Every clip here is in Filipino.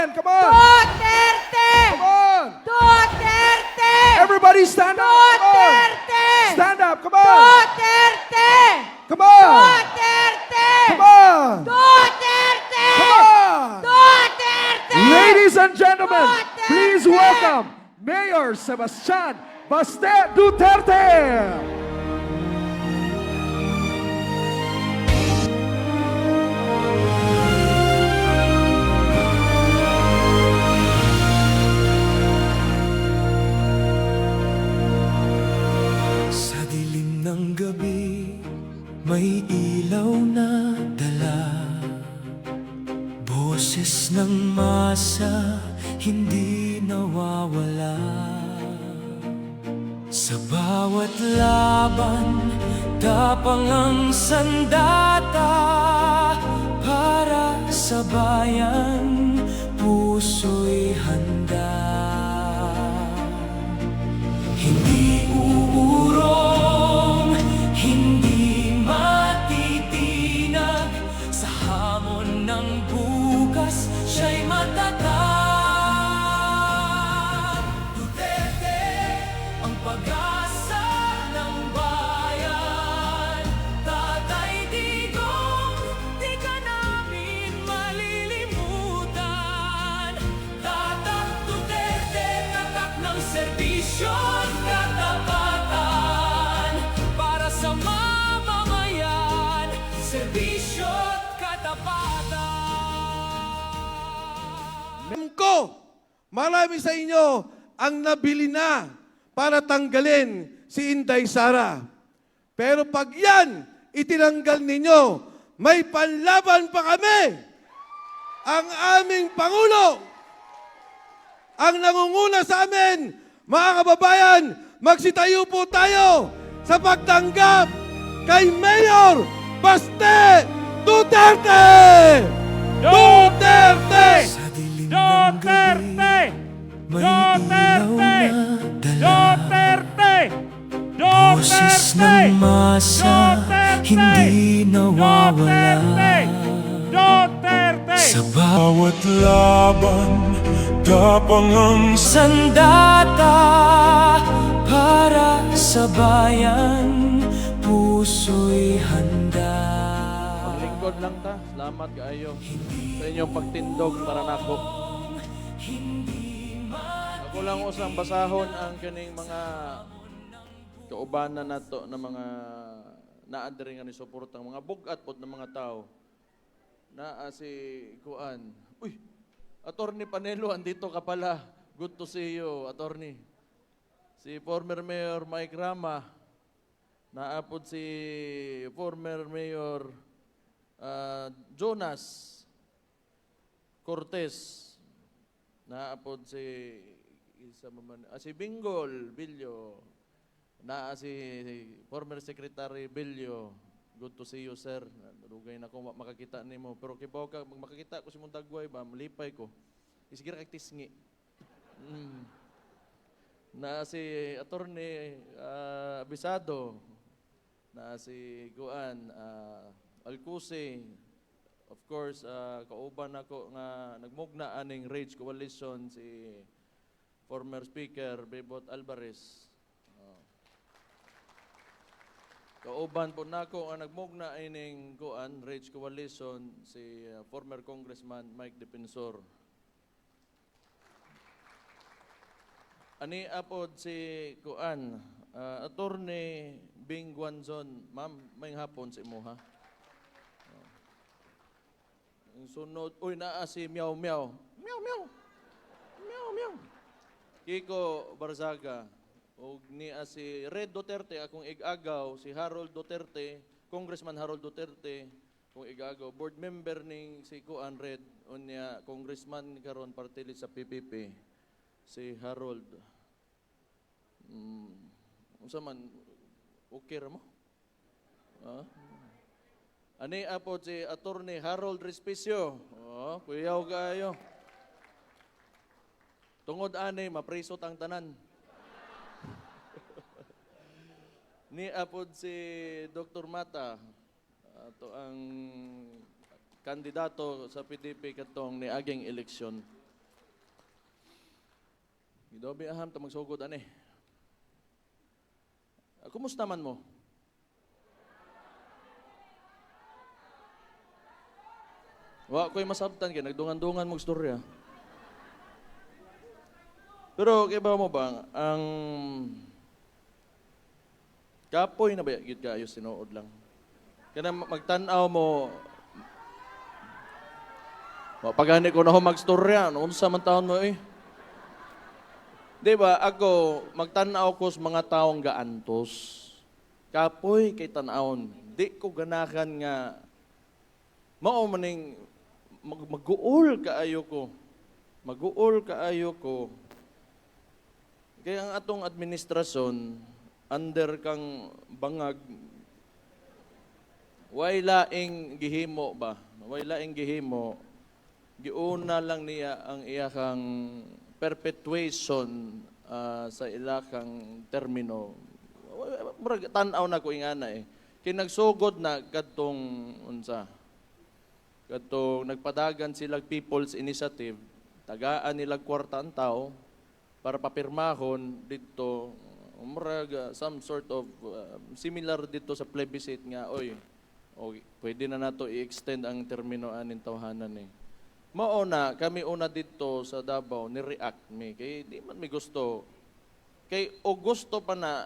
again. Come on. Duterte! Come on. Duterte! Everybody stand up. Come on. Duterte! Stand up. Come on. Duterte! Come on. Duterte! Come on. Duterte! Come on. Duterte! Ladies and gentlemen, Duterte! please welcome Mayor Sebastian Baste Duterte. Sa dilim ng gabi, may ilaw na dala. Boses ng masa, hindi nawawala. Sa bawat laban, tapang ang sandata. Para sa bayan, puso'y handa. Hindi uurong, hindi matitinag. Sa hamon ng bukas, siya'y matatag. Duterte, ang pag-asa ng bayan. Tatay Digong, di ka namin malilimutan. Tatak Duterte, tatak ng serbisyon, katapatan. Para sa mamamayan, serbisyo't katapatan. Alam ko, marami sa inyo ang nabili na para tanggalin si Inday Sara. Pero pag yan itinanggal ninyo, may panlaban pa kami. Ang aming Pangulo, ang nangunguna sa amin, mga kababayan, magsitayo po tayo sa pagtanggap kay Mayor Baste Duterte! Duterte! Sa dilim ng gabi, may ilaw na dala. Boses ng masa, hindi nawawala. Sa bawat laban, tapang ang sandata. Para sa bayan, puso'y handa. Lingkod lang ta. Salamat kaayo sa inyong pagtindog para nako. Ako lang usang basahon ang kining mga kaubanan nato na mga naadiri nga ni suportang mga bugat pod ng mga tao. Naa si Kuan. Uy, Attorney Panelo, andito ka pala. Good to see you, Attorney. Si former Mayor Mike Rama. Naapod si former Mayor Jonas Cortez. Naapod si si Bingol Bilyo. Naa si former Secretary Bilyo. Good to see you, sir. Nadugay na ko makakita nimo. Pero kibaw ka, makakita ko si mong dagway ba, malipay ko. Isigir kag tisngi. Na si Attorney Abisado. Na si Guan Alcuse. Of course, kauban ako nga nagmugna aning Rage Coalition si former Speaker Bebot Alvarez. Kauban po nako ang nagmugna ining Kuan Rage Coalition si former Congressman Mike Defensor. Ani apod si Kuan Attorney Bing Guanzon. Ma'am, may hapon si mo ha. Ang sunod, uy naa si Meow Meow. Meow Meow. Meow Meow. Kiko Barzaga. O niya si Red Duterte, akong igagaw, si Harold Duterte, Congressman Harold Duterte, kung igagaw, board member ning si Kuan Red, o niya, Congressman karon party list sa PPP, si Harold. Unsa man, okay ra mo? Ani apod si Attorney Harold Respicio. Kuyaw kayo. Tungod ani, maprisot ang tanan. Ni apod si Dr. Mata, ato ang kandidato sa PDP katong niaging eleksyon. Gidobi aham ta magsugod ani. Kumusta man mo? Wa ko'y masabtan kay nagdungan-dungan mong storya. Pero kay ba mo ba ang kapoy na ba gid kayo sinuod lang. Kana magtan-aw mo pagani ko na ho magstorya, unsa man taon mo eh. Di ba, ako, magtanaw ko sa mga taong gaantos. Kapoy kay tanawon. Di ko ganahan nga, mao maning mag-uol kaayo ko. Mag-uol kaayo ko. Kaya ang atong administrasyon, under kang bangag, way laing gihimo ba? Way laing gihimo. Giuna lang niya ang iyakang perpetuation sa ilakang termino. Murag tan-aw na ko ingana eh. Kinagsugod na kadtong unsa. Kadtong nagpadagan sila People's Initiative, tagaan nila kwarta ang tao para papirmahon dito murag some sort of similar dito sa plebiscite nga oy. Pwede na nato i-extend ang termino anin tawhanan eh. Mauna, kami una dito sa Davao, ni-react mi. Kay di man mi gusto. Kay o gusto pa na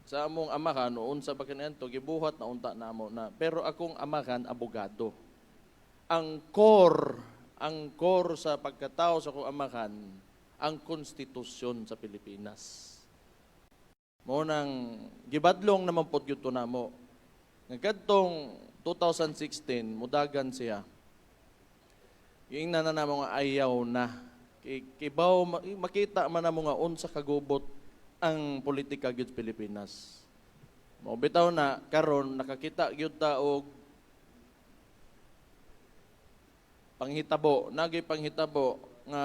sa among amahan, noon sa pagkanento, gibuhat na unta na amo na. Pero akong amahan, abogado. Ang core sa pagkatao sa akong amahan, ang konstitusyon sa Pilipinas. Maunang, gibadlong naman po yun na mo. Nagkadtong 2016, mudagan siya. Yung na mga ayaw na. Kibaw, makita man na mga unsa kagubot ang politika gyud Pilipinas. Mo bitaw na karon nakakita gyud ta og panghitabo, nagay panghitabo nga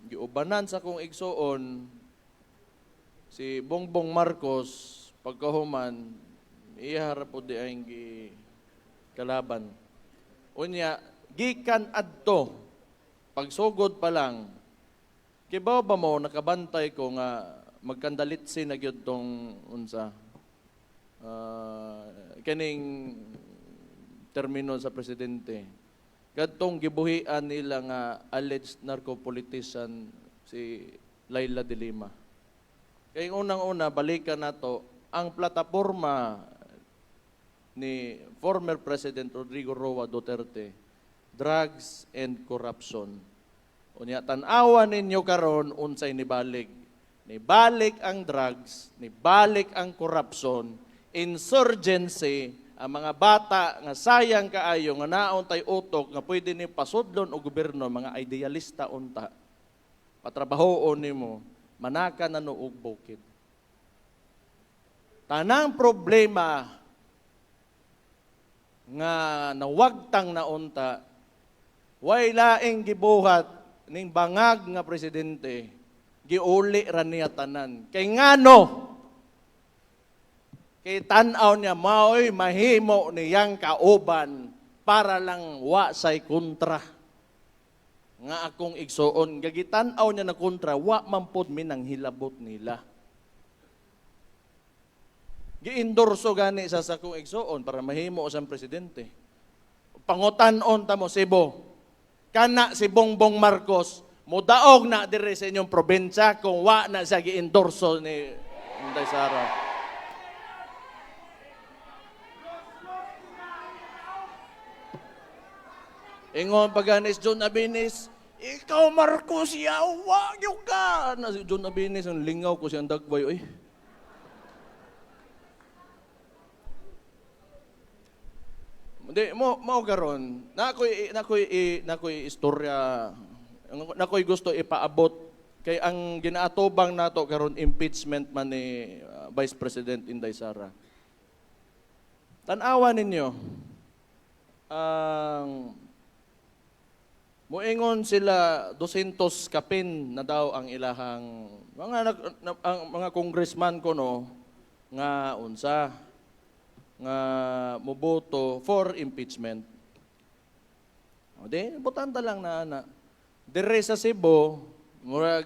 giubanan sa kong igsuon si Bongbong Marcos pagkahuman iya po di ay kalaban. Unya gikan adto pagsugod pa lang kibaw ba mo nakabantay ko nga magkandalitsi na gyud tong unsa kaning termino sa presidente kadtong gibuhian nila nga alleged narco-politician si Laila de Lima. Kay unang-una balikan nato ang plataporma ni former President Rodrigo Roa Duterte, drugs and corruption. Unya tan-awan ninyo karon unsay nibalik. Nibalik ang drugs, nibalik ang corruption, insurgency, ang mga bata nga sayang kaayo nga naon tay utok nga pwede ni pasudlon o gobyerno, mga idealista unta. Patrabahoon nimo, manaka na no og bukid. Tanang problema nga nawagtang na unta way laing gibuhat ning bangag nga presidente, giuli ra niya tanan. Kay ngano? Kay tan-aw niya maoy mahimo niyang kauban para lang wa say kontra. Nga akong igsuon, gagitan-aw niya na kontra, wa man pod minang hilabot nila. Giendorso gani sa sakong igsuon para mahimo sang presidente. Pangutan-on ta mo Cebu. Kana si Bongbong Marcos, mudaog na dire sa inyong probinsya kung wa na siya gi-endorso ni Inday Sara. Ingon paganis John Abinis, ikaw Marcos yawa yung ka. Na si John Abinis, ang lingaw ko siyang dagbay. Oy. Hindi, mo karon. Nakoy istorya. Nakoy gusto ipaabot kay ang ginaatubang nato karon impeachment man ni Vice President Inday Sara. Tan-awa ninyo. Moingon sila 200 kapin na daw ang ilahang mga congressman ko no nga unsa nga moboto for impeachment. O di, butanta lang na ana. Dire sa Cebu, murag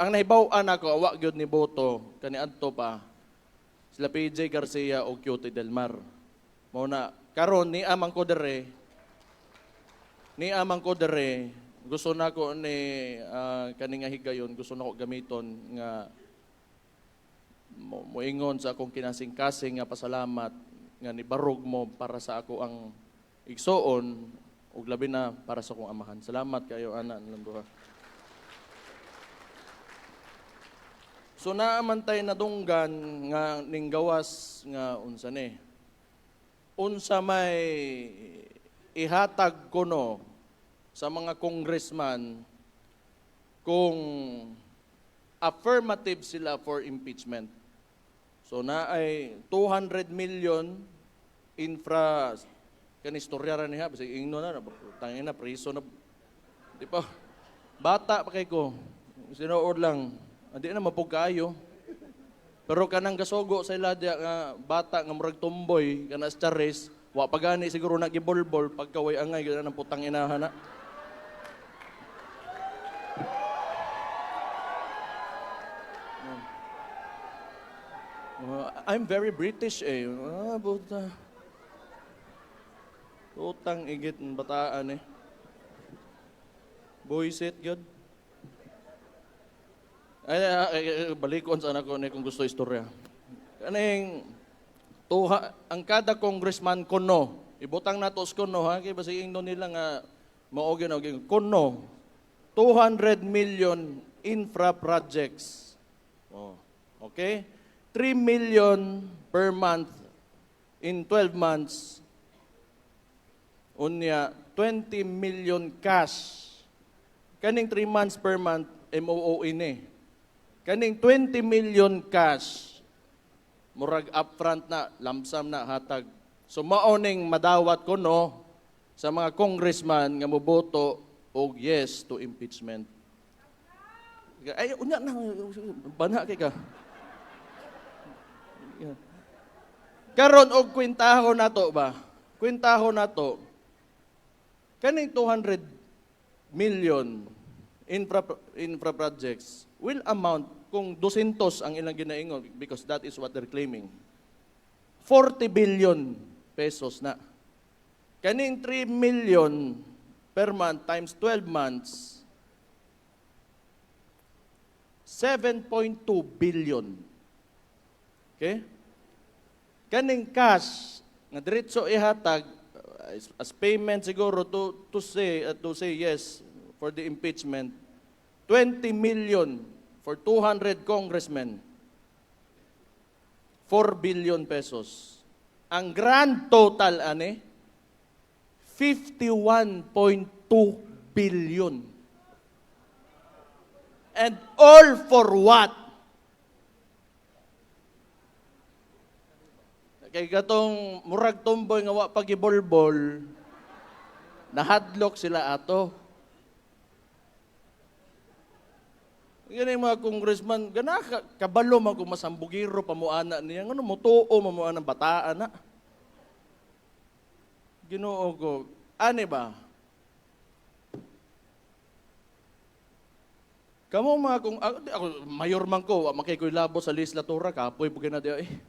ang nahibaw-an ako, awa gyud ni Boto, kaniadto pa, sila PJ Garcia o Cutie Del Mar. Mao na, karon ni amang ko dere, gusto na ko ni kaninga higayon, gusto na ko gamiton nga moingon sa akong kinasing-kasing nga pasalamat nga nibarog mo para sa ako ang igsoon ug labi na para sa akong amahan. Salamat kayo ana nilang duha. So naamantay na dunggan nga ning gawas nga unsa ni. Unsa may ihatag kuno sa mga congressman kung affirmative sila for impeachment. So na ay 200 million infra kanistorya ra niya basi ingno na tangin na priso na di pa bata pa kay ko sinuod lang andi na mapug kaayo pero kanang gasogo sa ila dia nga bata nga murag tumboy kana sa charis wa pagani siguro na gibolbol pagkaway angay gyud nang putang inahan na. I'm very British eh. Buta. Utang igit ng bataan eh. Boyset, good. Balikon sa anak ko kung gusto istorya. Kaning, ang kada congressman kuno, ibutang natos kuno ha, kaya basi ingno nila nga, maogin, kuno, 200 million infra projects. Oh, okay? 3 million per month in 12 months. Unya, 20 million cash. Kaning 3 months per month, MOO ini. Kaning 20 million cash, murag upfront na, lamsam na, hatag. So maoning madawat ko no, sa mga congressman nga moboto og yes to impeachment. Ay, unya na, bana kay ka. Karon og kwintahon nato ba? Kwintahon nato. Kaning 200 million infra projects will amount kung 200 ang ilang ginaingon because that is what they're claiming. 40 billion pesos na. Kaning 3 million per month times 12 months 7.2 billion. Okay? Kaning cash nga diretso ihatag as payment siguro to say yes for the impeachment 20 million for 200 congressmen 4 billion pesos. Ang grand total ani 51.2 billion. And all for what? Kay gatong murag tomboy nga wa pagibolbol, nahadlok sila ato. Yan yung mga congressman, gana kabalo man kung masambugiro pamuana niya, ano mo tuo mamuana ng bataan na. Ginoo ko, ani ba? Kamo mga kung ako mayor man ko, makay ko'y labo sa legislatura, kapoy po gina eh.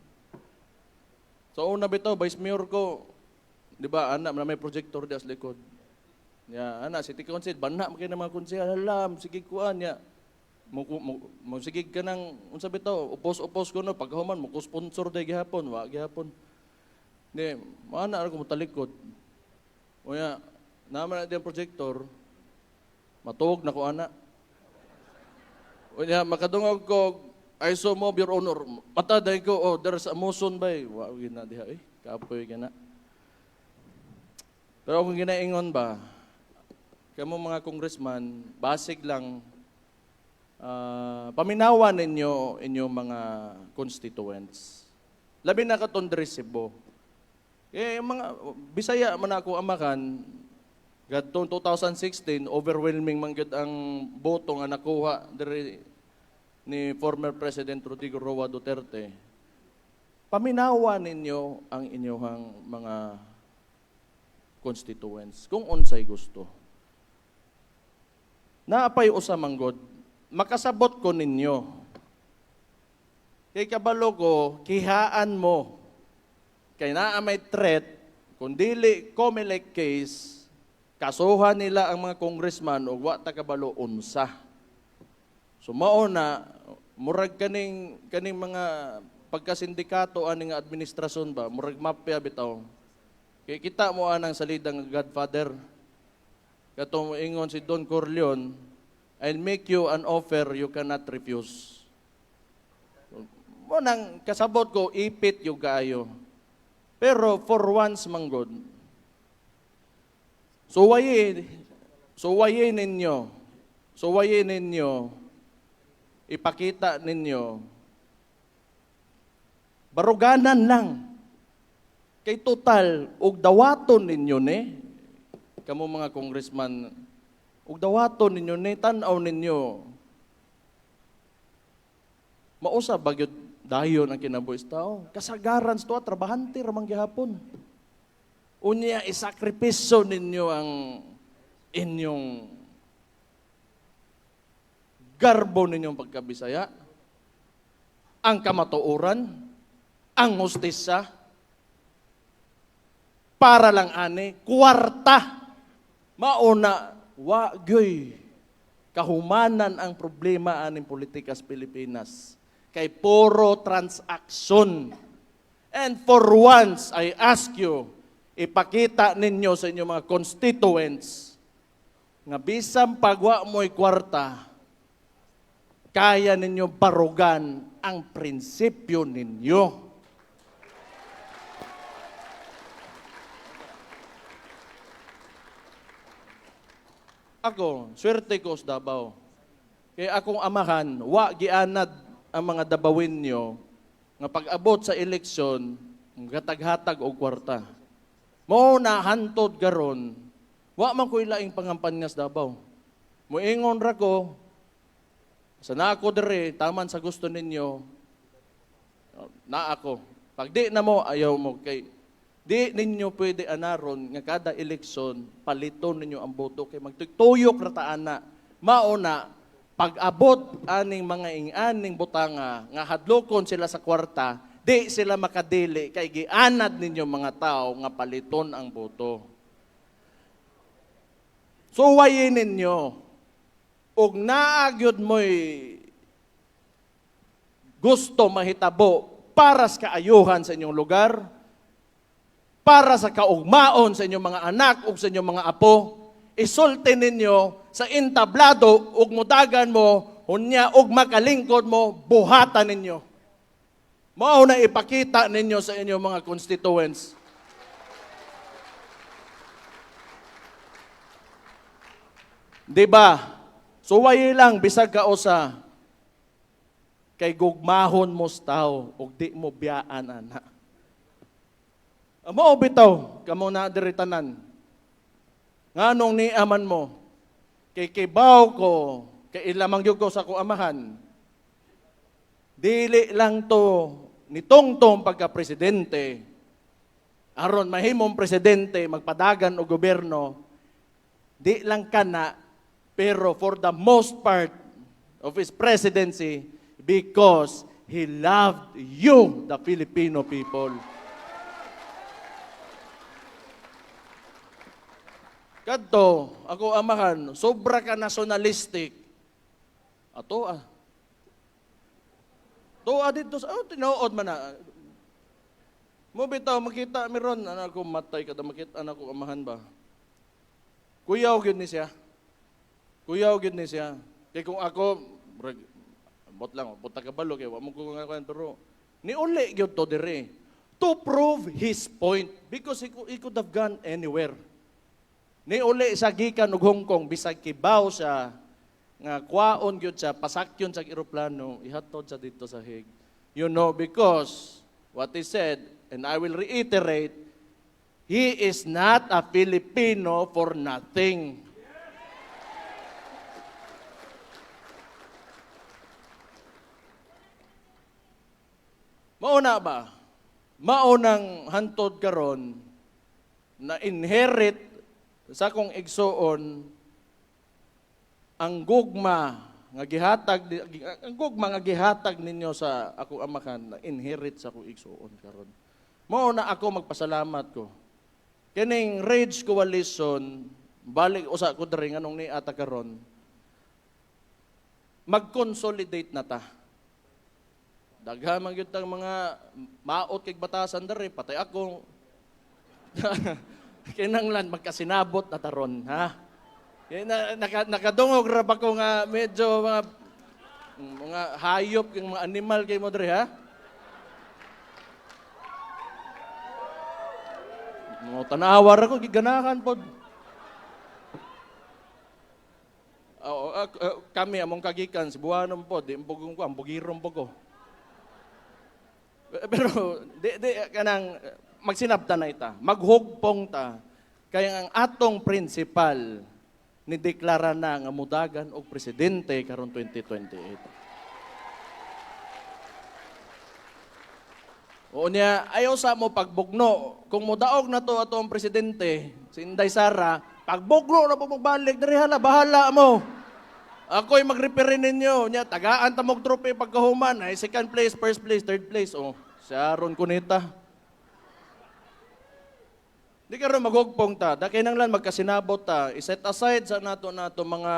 So una bitaw, vice mayor ko, di ba, anak na may projector di as likod. Ya, anak, city council, banak makay na mga konsehal, alam, sige kuan, ya. Sige ka nang, unsa bitaw, upos ko no, pagkahuman, mo ko sponsor day gihapon, wa gihapon. Di, maana ako mo talikod. O ya, naman na din projector, matuog na ko anak. O ya, makadungog ko, I so move your honor. Mataday ko, oh, there's a motion ba? Wow, gina diha eh. Kapoy gina. Pero kung ginaingon ba, kamo mga congressman, basic lang, paminawan ninyo inyong mga constituents. Labi na katong Resibo. Mga Bisaya man ako amakan, gadtong 2016, overwhelming man gud ang boto nga nakuha diri ni former President Rodrigo Roa Duterte, paminawa ninyo ang inyong mga constituents kung unsay gusto. Naapay usa manggod makasabot ko ninyo. Kay kabalo ko, kihaan mo. Kay naa may threat, kung dili COMELEC case, kasuhan nila ang mga congressman o wa ta kabalo unsa. So mao na, murag kaning mga pagkasindikato aning nga administrasyon ba, murag mapya bitaw. Kay kita mo anang salidang Godfather. Katong ingon si Don Corleone, I'll make you an offer you cannot refuse. Mo nang kasabot ko, ipit yung kaayo. Pero for once manggod, suwayin ninyo, ipakita ninyo, baruganan lang. Kay total, og dawaton ninyo ni, kamo mga congressman, og dawaton ninyo ni, tanaw ninyo, mausa bagyod dayon ang kinabuhis tao. Kasagaran sa tuwa, trabahante ramang gihapon. Unya, isakripisyo ninyo ang inyong garbo ninyong pagkabisaya, ang kamatuoran, ang hustisa, para lang ani, kwarta. Mauna, wagyoy, kahumanan ang problema aning politika sa Pilipinas. Kay puro transaksyon. And for once, I ask you, ipakita ninyo sa inyong mga constituents nga bisang pagwa mo'y kwarta, kaya ninyo barugan ang prinsipyo ninyo. Ako, swerte ko sa Davao. Kaya akong amahan, wa gianad ang mga Dabawin nyo nga pag-abot sa eleksyon, gatag-hatag o kwarta. Mo na hantod garon, wa man ko ilaing pangampan sa Davao. Muingon ra ko, sa na ako dere, taman sa gusto ninyo, na ako. Pag di na mo, ayaw mo. Kay, di ninyo pwede anaron nga kada eleksyon, paliton ninyo ang boto. Kay magtuyok rataan na. Mauna, pag-abot aning mga ing-aning butanga, nga hadlokon sila sa kwarta, di sila makadili, kay gianad ninyo mga tao nga paliton ang boto. Suwayin ninyo, ug naagyod mo'y gusto mahitabo para sa kaayuhan sa inyong lugar, para sa kaugmaon sa inyong mga anak ug sa inyong mga apo, isulti ninyo sa entablado ug mudagan mo, unya ug makalingkod mo, buhatan ninyo. Mao na ipakita ninyo sa inyong mga constituents. Diba? Suwayi lang, bisag ka usa, kay gugmahon mo sa tao, ug di mo biyaan, ana. Mao bitaw, kamo na diritanan. Nganong ni aman mo, kay kibaw ko, kay ilamang yun ko sa kong amahan, dili lang to ni Tongtong pagka-presidente, aron mahimong presidente, magpadagan o gobyerno, di lang kana, pero for the most part of his presidency, because he loved you, the Filipino people. Kadto, ako amahan, sobra ka nationalistic. Ato ah. Tuwa dito sa, tinuod man na. Mo bitaw, makita meron, anak ko matay kada makita anak ko amahan ba. Kuyaw gyud ni siya. Kuyaw gyud ni siya. Kay kung ako, bot lang, punta ka balo, kaya wamo ko nga pero ni uli gyud to dire. To prove his point, because he could have gone anywhere. Ni uli sa gikan og Hong Kong, bisag kibaw siya, nga kwaon gyud siya, pasakyon sa eroplano, ihatod sa dito sa Hague. You know, because what he said, and I will reiterate, he is not a Filipino for nothing. Mauna ba? Maunang hantod karon na inherit sa kong igsuon ang gugma nga gihatag ang gugma nga gihatag ninyo sa ako amakan, inherit sa ako igsuon karon. Mao na ako magpasalamat ko. Kining Rage Coalition balik usa ko diri nganong ni ata karon. Mag-consolidate na ta. Daghan man gyud tang mga maot kay batasan diri patay akong kinanglan magkasinabot na taron, ha? Kaya nakadungog ra ba ko nga medyo mga hayop yung mga animal kay mo diri, ha? Mo tanawar ako giganahan pod. Kami among kagikan si buhanon pod, di mbugong ko, ambugiron po ko. Pero di kanang magsinabta na ita, maghugpong ta kaya ang atong principal ni deklara na nga mudagan og presidente karon 2028. O niya, ayaw sa mo pagbugno. Kung mudaog na to atong presidente, si Inday Sara, pagbugno na po magbalik, diri hala, bahala mo. Ako'y mag-referee ninyo. Niya, tagaan tamog trophy pagkahuman. Ay, second place, first place, third place. O, siya ron kunita. Di ka rin maghugpong ta. Da kay nang lan magkasinabot ta. I-set aside sa nato mga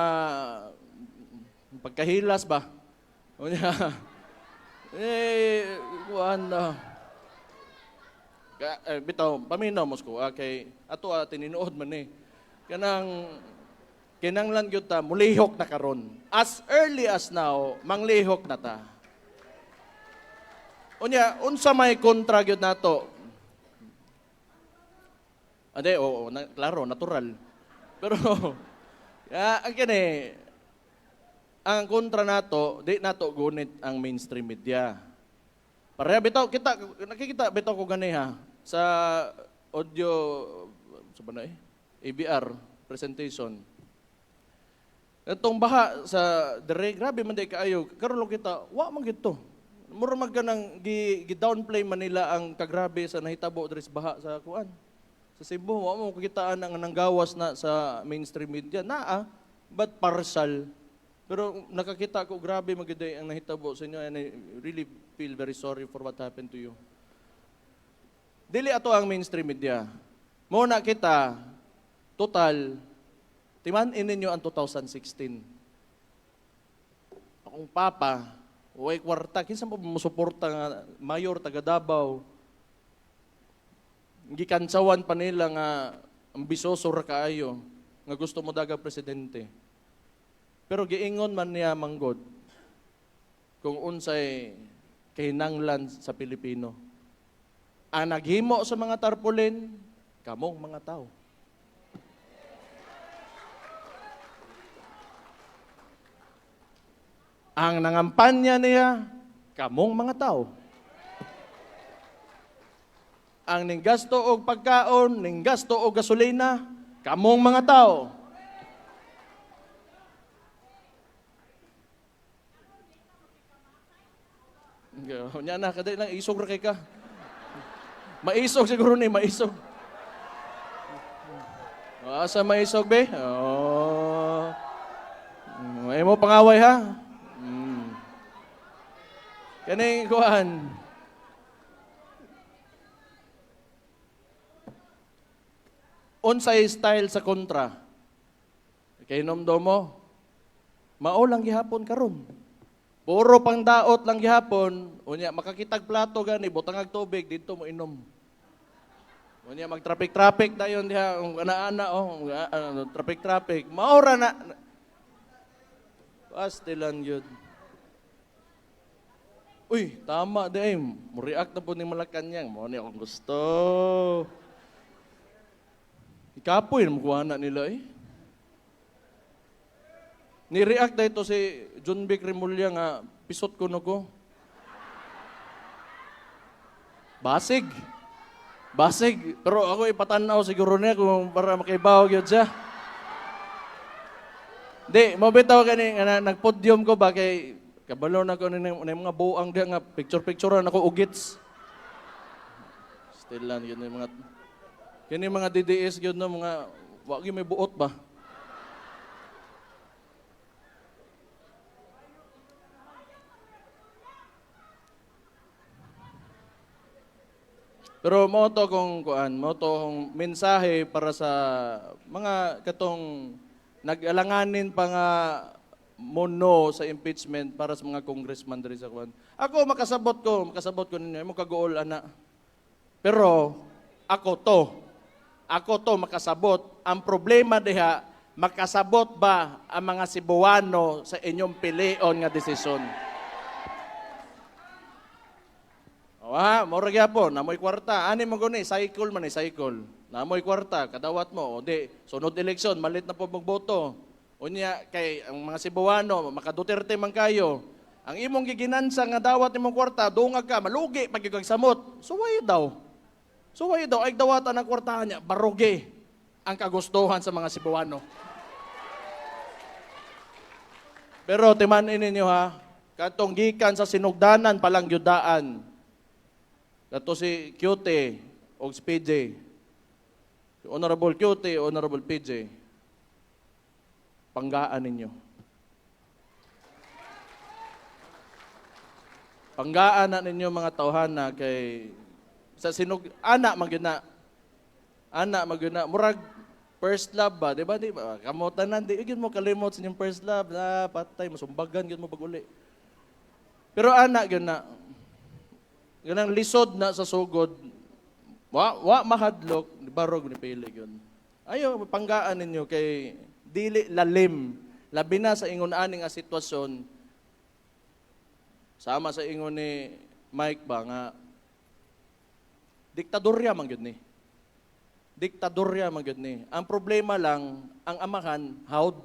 pagkahilas ba? O niya, kuhan na. Bitaw, paminaw mo ko. Kay ato tininuod man eh. Kinanglan gyud ta mulihok na karon. As early as now, manglihok na ta. Unya, unsa may kontra gyud nato? Ade, klaro, natural. Pero, ang kontra nato, di nato gunit ang mainstream media. Pareha bitaw, nakikita bitaw ko ganiha sa audio, sa ba na ABR presentation. Itong baha sa dire, grabe man day kaayo, karon lang kita, wa man gito. Mura man ganang gi-downplay man nila ang kagrabe sa nahitabo diri sa baha sa kuan. Sa Cebu, wa mo kitaan ang nanggawas na sa mainstream media. But partial. Pero nakakita ko, grabe magiday ang nahitabo sa inyo and I really feel very sorry for what happened to you. Dili ato ang mainstream media. Muna kita, total, timanin ninyo ang 2016. Akong papa, uway kwarta, kinsa mo musuporta nga mayor taga Davao, gikansawan pa nila nga ambisoso ra kaayo nga gusto mo daga presidente. Pero giingon man niya manggod kung unsay kahinanglan sa Pilipino. Ang naghimo sa mga tarpaulin, kamong mga tao. Ang nangampanya niya, kamong mga tao. Ang ninggasto og pagkaon, ninggasto og gasolina, kamong mga tao. Nya na kada lang isog ra kay ka. Maisog siguro ni maisog. Asa maisog be? Oh. Ay mo pangaway ha. Kaning kuan. Unsay style sa kontra. Kay nomdo mo. Mao lang gihapon karon. Puro pang daot lang gihapon, unya makakitag plato gani butangag tubig dito mo inom. Unya mag-traffic dayon diha ana-ana traffic. Maura na pastilan yun. Uy, tama day. Mo-react na po ni Malacanang. Mo ni akong gusto. Ikapoy mo kuha na nila eh. Ni-react na ito si John Vic Remulla nga pisot ko no ko. Basig. Pero ako ipatanaw siguro niya kung para makaibaw yun siya. Di, mabitaw gani nga nagpodyum ko ba kay kabalo na ko na mga buang diya nga picture na ako ugits. Still lang yun yung mga kini mga DDS yun no mga wagi may buot ba. Pero mo to kung kuan, mo to kung mensahe para sa mga katong nag-alanganin pa nga mono sa impeachment para sa mga congressman diri sa kuan. Ako makasabot ko ninyo, imo kagool ana. Pero ako to makasabot. Ang problema diha, makasabot ba ang mga Cebuano sa inyong pilion nga desisyon? Mora gyapon, namoy kwarta. Ani mo guni, cycle man cycle. Namoy kwarta, kadawat mo. O di, sunod eleksyon, malit na po magboto. Unya, kay ang mga Cebuano, maka Duterte man kayo. Ang imong giginansa nga dawat imong kwarta, dungag ka, malugi, pagkikagsamot. Suwayo daw, ay dawatan ang kwartahan niya, barugi ang kagustuhan sa mga Cebuano. Pero timanin ninyo ha, katong gikan sa sinugdanan palang yudaan. Kato si QT o si PJ. Si Honorable QT, Honorable PJ. Panggaan ninyo. Panggaan na ninyo mga tawhana kay sa anak magyuna murag first love ba, di ba? Kamutan na, di mo kalimot sa inyong first love, patay, masumbagan, yun mo pag-uli. Pero anak, ganang lisod na sa sugod, wa mahadlok, barog ni pili yun. Ayo, panggaan ninyo kay dili lalim, labi na sa ingon aning nga sitwasyon, sama sa ingon ni Mike ba nga, diktadorya man gyud ni. Diktadorya man gyud ni. Ang problema lang, ang amahan, hawd,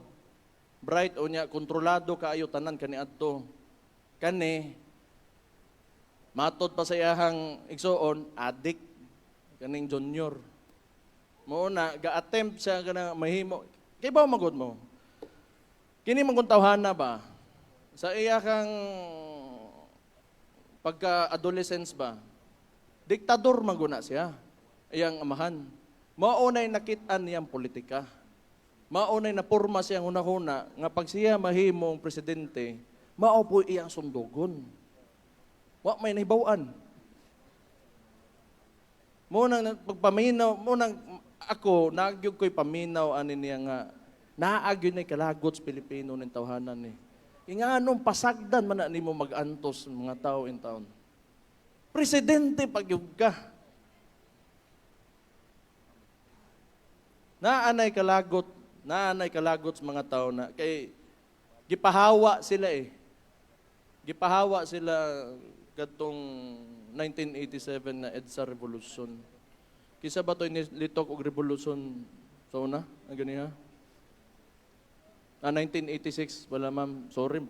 bright o niya, kontrolado kaayo tanan kaniadto. Kani, matod pa sa iyahang igsoon, adik, kaning junior. Muna, ga-attempt siya ka na mahimo. Kaya ba magod mo? Kini magkuntawhana ba? Sa iyakang pagka-adolescence ba? Diktador maguna siya. Iyang amahan. Maunay nakitaan niyang politika. Maunay na porma siyang hunahuna nga pag siya mahimong presidente, mao po iyang sundugon. Wa may nahibawan. Munang pagpaminaw, munang ako, nagyog ko'y paminaw ani niya nga, naagyo na kalagot sa Pilipino ng tawhanan ni. Nga anong pasagdan man na nimo mag-antos mga tao in town. Presidente pagyug ka. Naanay kalagot sa mga tao na, kay gipahawa sila eh. Gipahawa sila katong 1987 na EDSA Revolution. Kisa ba ito litok og revolution sa una? Ang ganiha? 1986, wala ma'am. Sorry.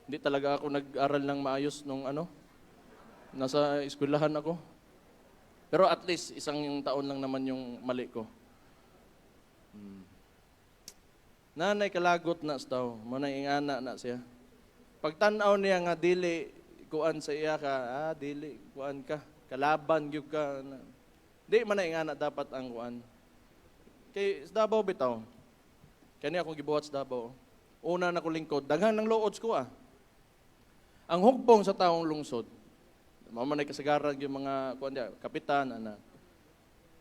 Hindi talaga ako nag-aral ng maayos nung nasa eskwelahan ako. Pero at least, isang taon lang naman yung mali ko. Nanay kalagot na sa tao. Manay ingana na siya. Pagtanaw niya nga dili kuan sa iya ka, dili kuan ka, kalaban gyud ka. Di man na ingana dapat ang kuan. Kay sa Davao bitaw. Kani ako gibuhat sa Davao. Una na ko lingkod, daghan ng loods ko Ang hugpong sa taong lungsod. Mamanay kasagaran yung mga kuan dia, kapitan ana.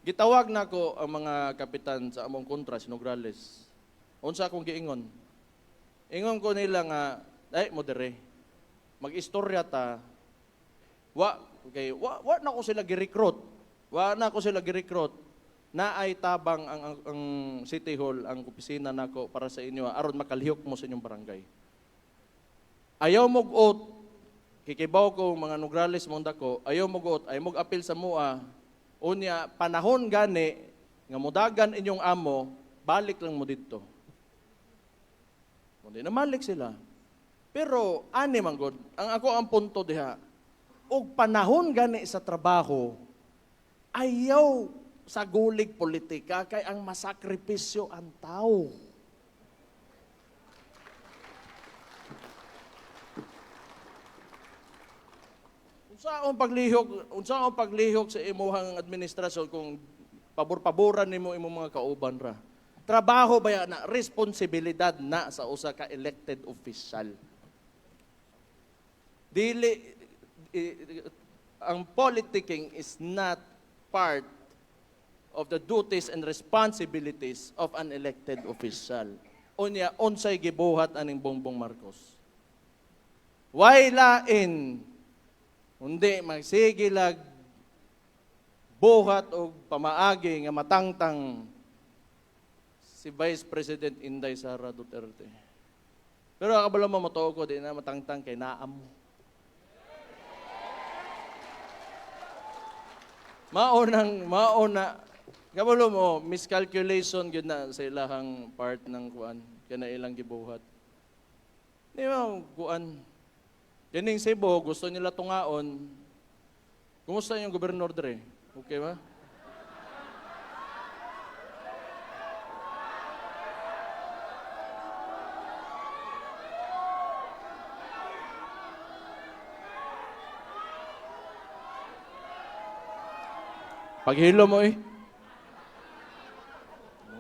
Gitawag na ko ang mga kapitan sa among kontra si Nograles. Unsa akong giingon? Ingon ko nila nga, modere. Mag-istorya ta. Wa na ko sila gi-recruit. Na ay tabang ang City Hall, ang opisina nako para sa inyo aron makalihok mo sa inyong barangay. Ayaw mo guot, kikibaw ko mga Nograles mong dako, ayaw mo guot, ayaw mo apil sa mua, unya panahon gani nga mudagan inyong amo, balik lang mo dito. Hindi na malik sila. Pero ani man god, ang punto diha, og panahon gani sa trabaho, ayaw sa gulig politika kay ang masakripisyo ang tao. Unsa ang paglihok sa imuhang administrasyon kung pabor-paboran nimo imong mga kauban ra. Trabaho ba na responsibilidad na sa usa ka elected official. Dili ang politicking is not part of the duties and responsibilities of an elected official. Unya, unsay gibuhat aning Bongbong Marcos. Why lain, hindi magsigilag buhat o pamaagi nga matangtang si Vice President Inday Sara Duterte. Pero kabalo mo matuo ko, di na matangtang kay naam mo. Mauna, kabalo mo, miscalculation yun na sa ilahang part ng kuan, kaya ilang gibuhat. Di ba, kuan, ganing Cebu, gusto nila tungaon, kumusta yung gobernador dre? Okay ba? Paghilo mo eh.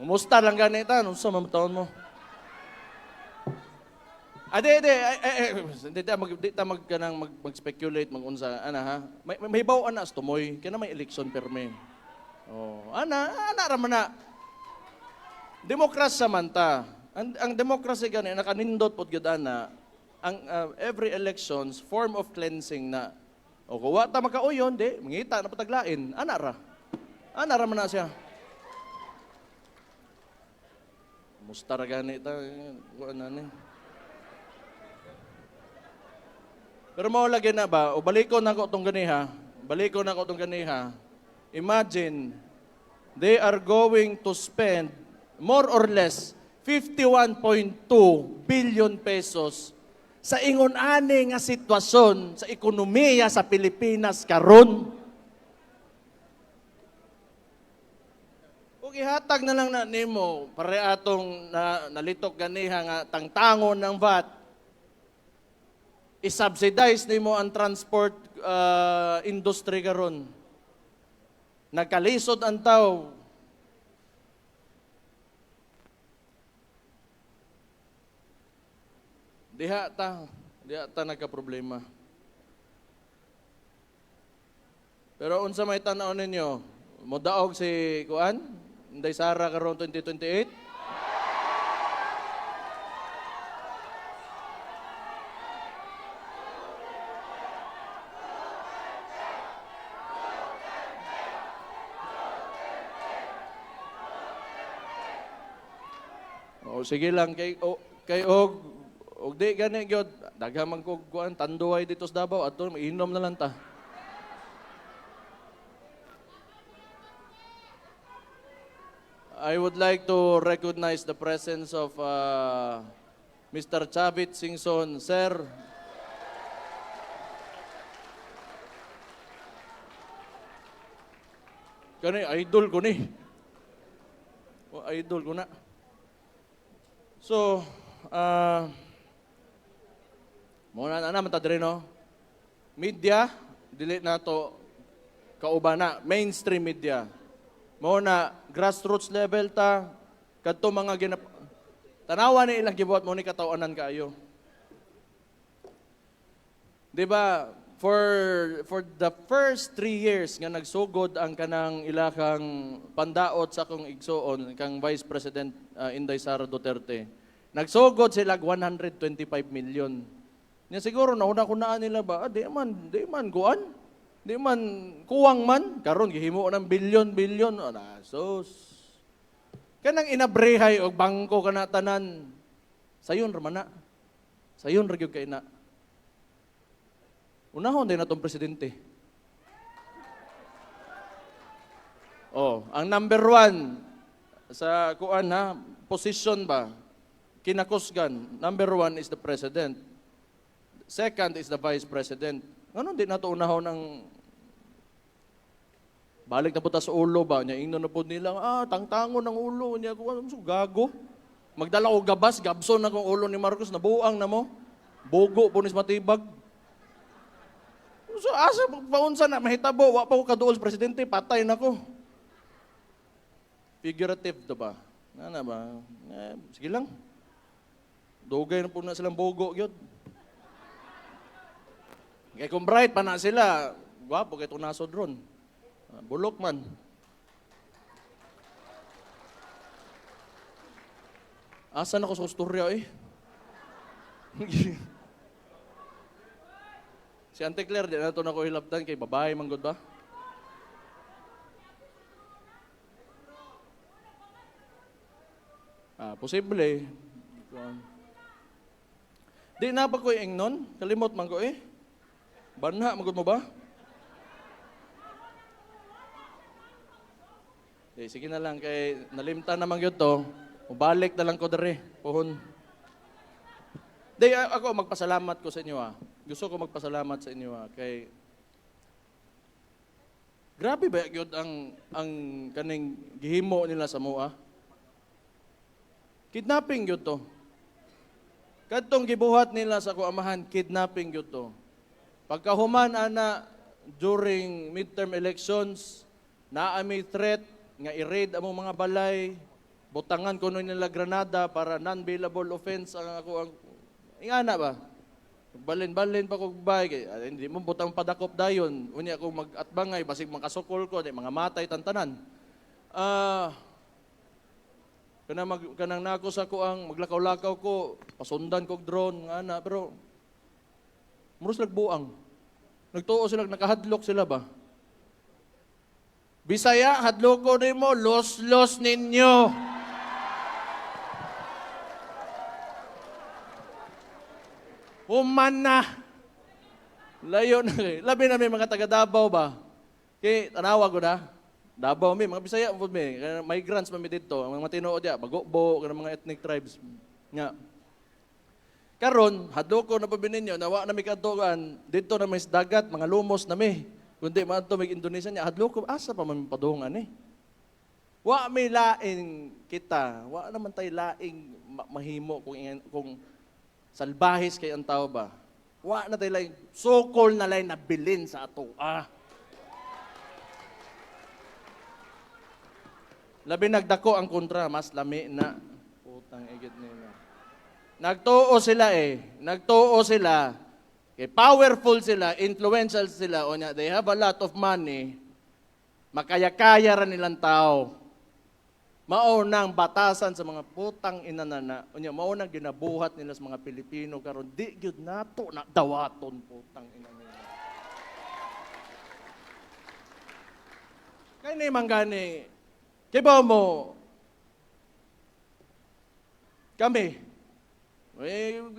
Kumusta lang ganita? Anong sa mamataon mo? Di ta mag-speculate, mag-unsa, ana ha? May baw ana as tumoy, kaya na may election perme. Oh, ana raman na. Demokrasya man ta. Ang demokrasya gani, nakanindot pod gyud ana, ang every elections, form of cleansing na. O kuwa ta makauyon, di, mangita na pataglain, ana raman na siya. Mustar gani ta, kuan na ni. Pero mao lagi na ba, o balikon na ko itong ganiha, imagine, they are going to spend more or less 51.2 billion pesos sa ingon-ani nga sitwasyon sa ekonomiya sa Pilipinas karon. Ug ihatag na lang na nimo pare atong nalitok ganiha nga tangtangon ng VAT. I-subsidize nimo ang transport industry karon. Nagkalisod ang tao. Diha ta nagka-problema. Pero unsa may tan-aw ninyo? Modaog si kuan, Inday Sara karon 2028. O sige lang kay og di gani gyud daghan man kog kuan tanduay dito sa Davao ato inom na lang ta. I would like to recognize the presence of Mr. Chavit Singson, sir. Kani idol ko ni. O idol ko na. So, muna na naman tadre, no? Media, dili na to kauban na, mainstream media. Muna, grassroots level ta, kadto mga tanawa ni ilang gibuhat mo ni katawanan kaayo. Di ba, for the first 3 years nga nagsugod ang kanang ilakang pandaot sa kong igsuon, kang Vice President Inday Sara Duterte, nagsugod sila 125 million. Nya siguro nauna kunaan nila ba, di man kuan, di man kuwang man, karon gihimo ng bilyon. Sus. Kanang inabrehay og bangko kana tanan. Sayon ra man na. Sayon ra gyud kay na. Unahon din natong presidente. Oh, ang number 1 sa kuan ha, position ba? Kinakusgan. Number 1 is the president. Second is the vice president. Ano di nato unahon ang balik na puta sa ulo ba niya ingnon na pud nila tangtangon ng ulo niya ko gago. Magdala og gabas, gabson na kong ulo ni Marcos nabuang na mo. Bogo punis matibag. So asa paunsa na mahitabo wa pa ko kaduol sa presidente patay na ko. Figurative to ba? Ana ba? Sige lang. Dugay na po na silang bogo gyud. Kaya kung bright pa na sila, gwapo kay itong nasod ron. Bulok man. Asan ako sa istorya eh? Si Auntie Claire, di na ito na ko hilabdan kay babae manggod ba? Posible. Di na ba ko ingnon? Kalimot man ko eh. Banha, manggod mo ba? Sige na lang, kay nalimtan naman yun to. Mabalik na lang ko dere, pohon. Di, ako magpasalamat ko sa inyo Gusto ko magpasalamat sa inyo kay grabe ba yun ang kaning gihimo nila sa mua? Kidnapping yun to. Kadtong gibuhat nila sa kuamahan, kidnapping yun to. Pagkahuman ana during midterm elections, naami threat nga i-raid among mga balay, butangan kuno nila granada para non-bailable offense ang ako ang ingana ba? Balin-balin pa kog bay, hindi mo butang padakop dayon. Unya ako mag-atbangay basig makasukol ko, di mga matay tantanan. Kanang nako sa ko ang maglakaw-lakaw ko, pasundan kog drone nga ana, pero muros nagbuang. Nagtuo sila, nakahadlok sila ba? Bisaya, hadloko nimo, los-los ninyo. Human na. Layo na. Labi na may mga taga Davao ba? Kaya tanawa ko na. Davao may mga Bisaya po may migrants mami dito. Ang mga tinuod ya, Bagokbo, mga ethnic tribes. Nga. Karon, hadloko na pabinin nyo, nawa na may katugan, dito na may dagat, mga lumos na may. Kundi mga ito may Indonesia niya, hadloko, asa pa may padungan eh. Wa may laing kita, wa naman tayo laing mahimo kung salbahis kay ang tao ba. Wa na tayo laing sokol na laing nabilin sa ato. Labi nagdako ang kontra, mas lami na. Putang igit nila. Nagtuo sila Nagtuo sila. Okay, powerful sila, influential sila. O niya, they have a lot of money. Makaya-kaya rin nilang tao. Maunang batasan sa mga putang inanana. O niya, maunang ginabuhat nila sa mga Pilipino. Karon di gyud nato na dawaton putang inanana. Kaya na yung gani. Kaya ba mo, kami,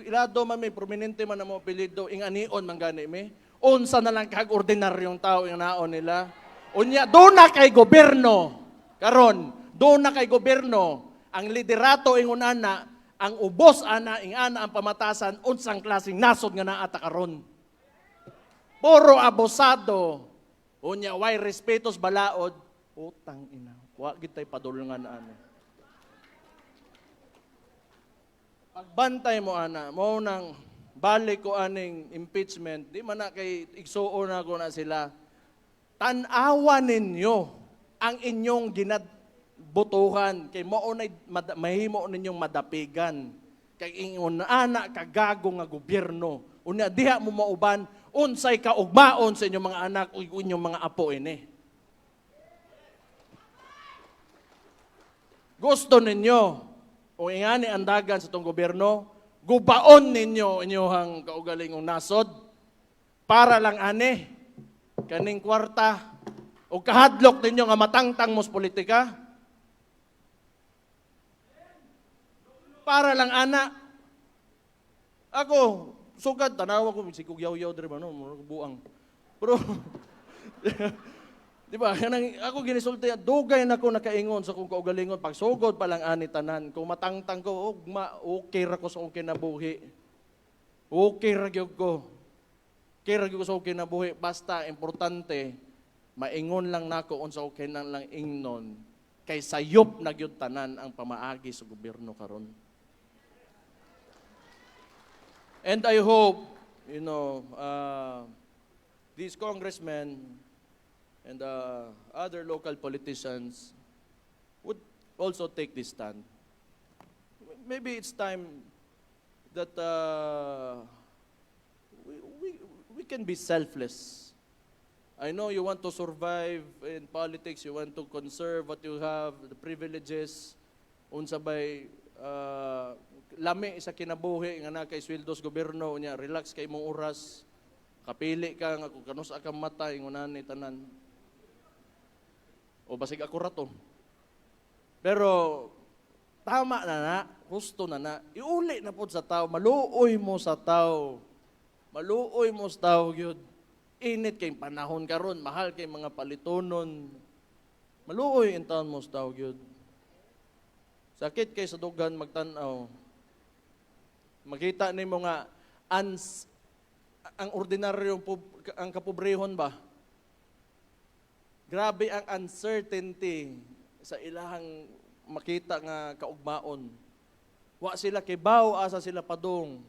ilado man may prominente man na mo apelido, inganion man gani may. Unsa na lang kag ordinaryong tao yung naon nila. Unya, doon na kay gobyerno. Karon, doon na kay gobyerno. Ang liderato ingon ana, ang ubos ana, ingana ang pamatasan, unsang klaseng nasod nga naata karon. Puro abosado. Unya, why respetos balaod. Utang ina. Wa gitay padulungan ana. Pagbantay mo ana, mo nang balik ko aning impeachment, di man na kay igsuon na ko na sila. Tan-awan ninyo ang inyong ginadbutuhan kay mao na mahimo ninyong madapigan. Kay ingon ana kagago nga gobyerno. Unya diha mo mauban unsay kaugmaon sa inyong mga anak ug inyong mga apo ini. Gusto ninyo o ingani andagan sa itong gobyerno, gubaon ninyo inyohang kaugalingong nasod para lang ani kaning kwarta o kahadlok ninyo nga matangtang mos politika para lang ana. Ako, sugad, tanawa ko, sikog yaw-yaw diri ba, no? Buang. Pero, di ba, ako ginisulti, dugay na ko nakaingon sa kung kaugalingon, pag sugod pa lang ani tanan, kung matangtang ko, okay ra ko sa kong kinabuhi. Okay ra gyud ko. Okay ra gyud ko sa kong kinabuhi. Basta, importante, maingon lang nako unsa okay na lang ingnon, kay sayop na gyud tanan ang pamaagi sa gobyerno karon. And I hope, these congressmen and other local politicians would also take this stand. Maybe it's time that we can be selfless I know you want to survive in politics, you want to conserve what you have, the privileges, unsa bay lami sa kinabuhi nga na kay sweldos gobyerno nya, relax kay imong oras, kapili ka nga kung kanus ka matay ngunan ni tanan. O basig ako rato. Pero tama na, husto na. Iuli na pod sa tao, maluoy mo sa tao. Maluoy mo sa tao gyud. Init kay panahon karon, mahal kay mga palitonon. Maluoy in taon mo sa tao gyud. Sakit kay sa dugan magtan-aw. Makita nimo nga ang ordinaryong ang kapobrehon ba? Grabe ang uncertainty sa ilahang makita nga kaugmaon. Wa sila kibaw asa sila padung.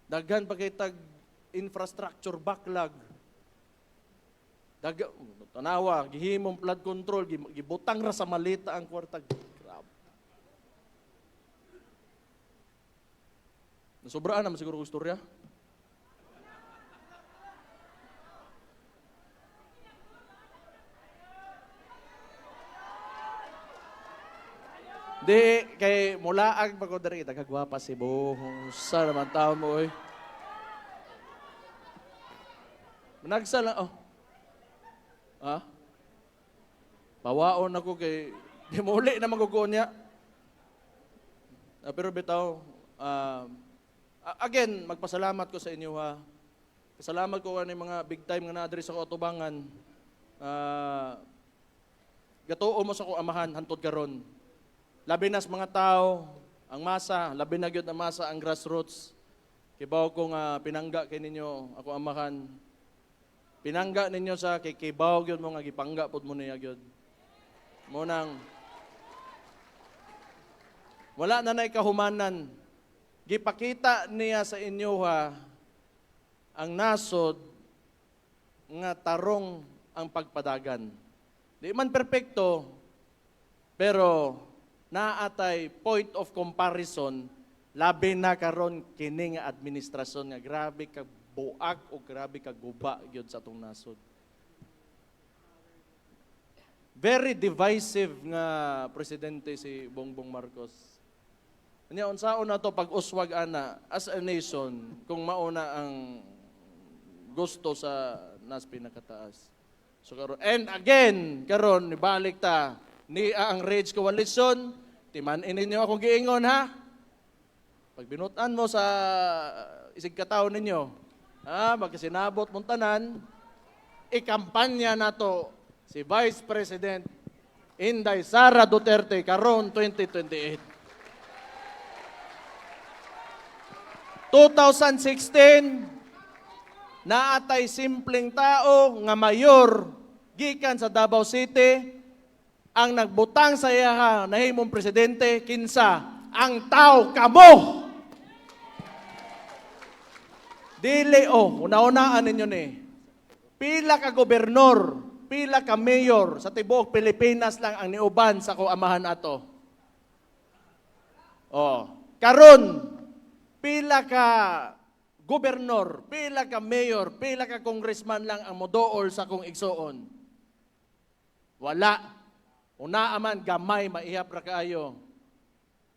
Daghan pa kay tag infrastructure backlog. Tanawa, gihimong flood control, gibutang ra sa malita ang kwarta. Grabe. Nasobraan naman siguro ang istorya. Di, kay mulaag pa ko dari, tagagwapa si Bohong. Sa naman tao mo, oy. Managsa lang, oh. Ha? Pawaon ako kay, di muli na maguguon niya. Pero bitaw, again, magpasalamat ko sa inyo ha. Pasalamat ko kanay mga big time nga na-address ako atubangan. Gatuo mo sa ko amahan, hantod karon. Labi nas mga tao, ang masa, labi na gyud ang masa, ang grassroots. Kibaw ko nga pinangga kay ninyo, ako amahan. Pinangga ninyo sa kikibaw gyud mo nga gipangga pud mo niya gyud. Mo nang wala na nay kahumanan. Gipakita niya sa inyo ha ang nasod nga tarong ang pagpadagan. Di man perpekto, pero naatay point of comparison labi na karon kini nga administrasyon nga grabe ka buak o grabe ka guba gyud sa atong nasod. Very divisive nga presidente si Bongbong Marcos. Anya unsaon na to pag-uswag ana as a nation kung mauna ang gusto sa nas pinakataas. So karon and again karon nibalik ta ni ang Rage Coalition, timan-in ninyo akong giingon ha. Pag binutan mo sa isig kataw ninyo, magkasinabot mong tanan, ikampanya na to si Vice President Inday Sara Duterte karon 2028. 2016, naatay simpleng tao nga mayor gikan sa Davao City, ang nagbutang sa iya nahimong presidente, kinsa ang tao kamo. Dili una-unaan ninyo ni. Pila ka gobernor, pila ka mayor sa tibuok Pilipinas lang ang niuban sa kuamahan ato. Karon pila ka gobernor, pila ka mayor, pila ka congressman lang ang modool sa kong igsuon. Wala. Una man gamay maihap ra kaayo.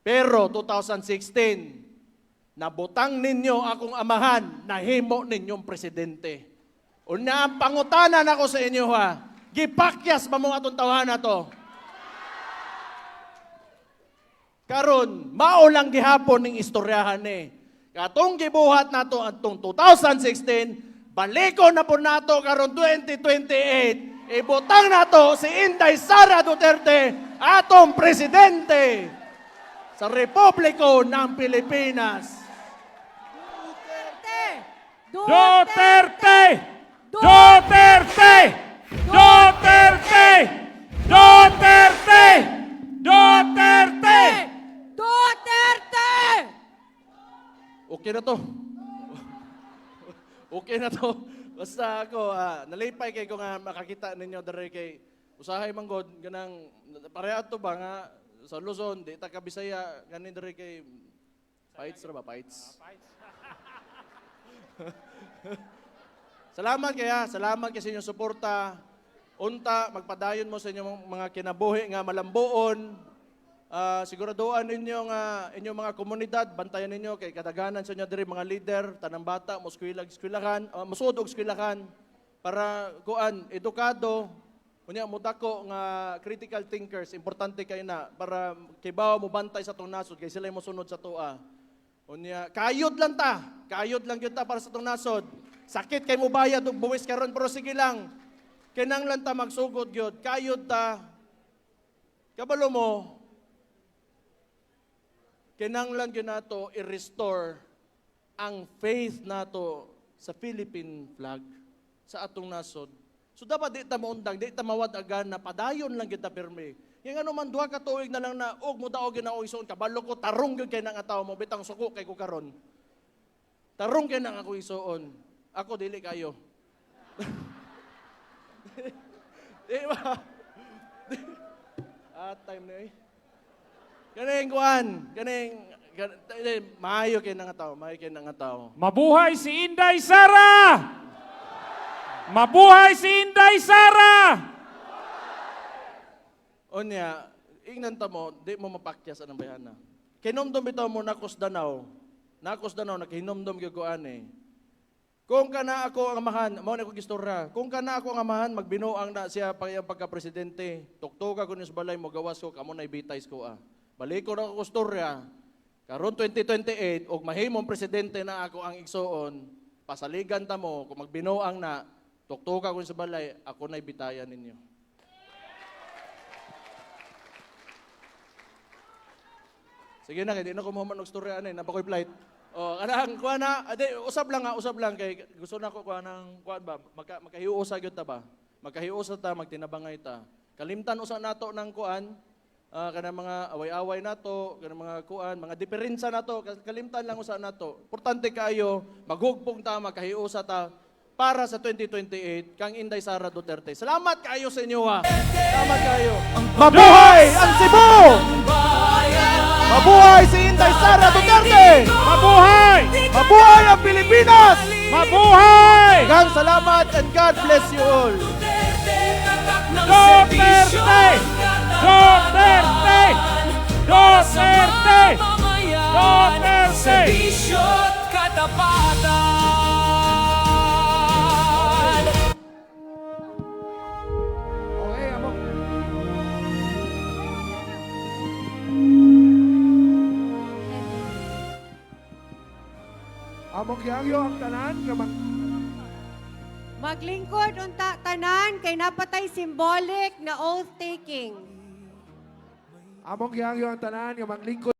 Pero 2016 nabutang ninyo akong amahan, nahimo ninyong presidente. Una ang pangutanan ako sa inyo ha. Gipakyas ba mong atong tawahan na to? Karon, mao lang gihapon ning istoryahan ni. Katong gibuhat nato atong 2016, balikon na po nato karon 2028. Ibutang nato si Inday Sara Duterte, atong presidente sa Republiko ng Pilipinas. Duterte! Duterte! Duterte! Duterte! Duterte! Duterte! Okay na to. Okay na to. Basta ako, nalipay kay ko nga makakita ninyo dari kay usahay manggod ganang pareha to ba nga sa Luzon, di ta ka Bisaya, ganin dari kay fights ra ba? Fights. Salamat sa inyong suporta. Unta, magpadayon mo sa inyong mga kinabuhi nga malambuon. Siguraduhan ninyo nga inyong mga komunidad, bantayan ninyo kay kadaganan sa inyo diri mga leader, tanang bata, eskwelahan, musud og eskwelahan para kuan edukado, unya mudako nga critical thinkers, importante kay na para kibaw mo bantay sa tong nasod kay sila mo sunod sa tua. Unya kayod lang gyud ta para sa tong nasod. Sakit kay mo bayad og buwis karon pero sige lang. Kinahanglan ta magsugod gyud, kayod ta. Kabalo mo, kinahanglan gyud nato i-restore ang faith nato sa Philippine flag sa atong nasod. So dapat di ta maundang, di ta mawad-agan na padayon lang kita pirmi. Yung ano man duha ka tuig na lang na og mo daog na og isuon kabalo ko tarong gyud kay nang ataw mo bitang suko kay ko karon. Tarong kay nang ako isuon. Ako dili kayo. Di ba? Time na eh. Ganing kuan, maayo kay nang ataw, Mabuhay si Inday Sara! Mabuhay si Inday Sara! Onya, ingnan ta mo, di mo mapakyas anang bayana. Kinomdom bitaw mo nakos Danau, nakahinomdom gyud ko ani. Kung kana ako ang amahan, mao na ko gistorya. Kung kana ako ang amahan, magbinuang na siya pagka-presidente. Tuktuka ko ni sa balay mo gawas ko kamo na ibitays ko ah. Balik ko na ko istorya. Karon 2028 og mahimong presidente na ako ang igsuon, pasaligan ta mo kung magbinuang na tuktuka ko ni sa balay, ako na ibitayan ninyo. Sige na, hindi na ko mahuman og istorya ani, napakoy flight. Oh, kanang kuha na, usab lang kay gusto na ko kuha ng kuha ba, makahiusa gyud ta ba? Makahiusa ta, magtinabangay ta. Kalimtan usa nato ng kuan, kanang mga away-away nato, kanang mga kuan, mga diferensya nato, kalimtan lang usa nato. Importante kaayo, maghugpong ta, makahiusa ta para sa 2028 kang Inday Sara Duterte. Salamat kaayo sa inyo ha. Salamat kaayo. Mabuhay ang Cebu! Mabuhay si Inday Sara Duterte! Mabuhay! Mabuhay ang Pilipinas! Mabuhay! Gang salamat and God bless you all. Duterte! Duterte! Duterte! Duterte! Servisyo't katapatan. Okay, amok. Amok yangyo ang tanan nga Maglingkod unta tanan kay napatay symbolic na oath taking. amok yangyo ang tanan nga maglingkod